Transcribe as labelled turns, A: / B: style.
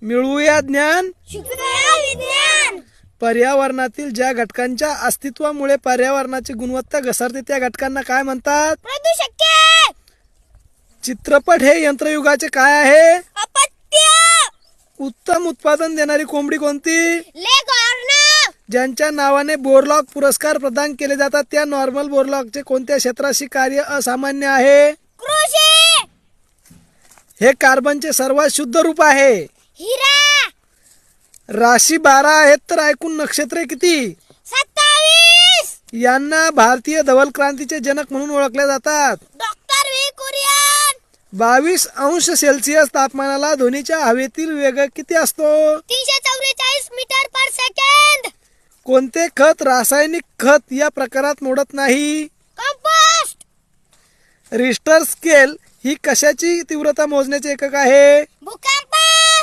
A: मिळवूया ज्ञान,
B: शिकूया विज्ञान.
A: पर्यावरणातील ज्या घटकांच्या अस्तित्वामुळे पर्यावरणाची गुणवत्ता घसरते त्या घटकांना काय म्हणतात?
B: प्रदूषके.
A: चित्रपट हे यंत्रयुगाचे काय आहे?
B: अपत्य.
A: उत्तम उत्पादन देणारी कोंबडी कोणती?
B: लेगॉर्न.
A: ज्यांच्या नावाने बोरलॉग पुरस्कार प्रदान केले जातात त्या नॉर्मल बोरलॉगचे कोणत्या क्षेत्राशी कार्य असामान्य आहे?
B: कृषी.
A: हे कार्बनचे सर्वात शुद्ध रूप आहे.
B: हिरा.
A: राशी 12 आहेत तर ऐकून नक्षत्रे किती?
B: 27.
A: यांना भारतीय धवल क्रांतीचे जनक म्हणून ओळखले जातात.
B: Doctor V Kurian.
A: 22 अंश सेल्सिअस तापमानाला ध्वनीच्या हवेतील वेग किती असतो?
B: 344 मीटर पर सेकंद.
A: कोणते खत रासायनिक खत या प्रकारात मोडत नाही?
B: कंपोस्ट.
A: रिश्टर स्केल ही कशाची तीव्रता मोजण्याचे एकक आहे?
B: भूकंप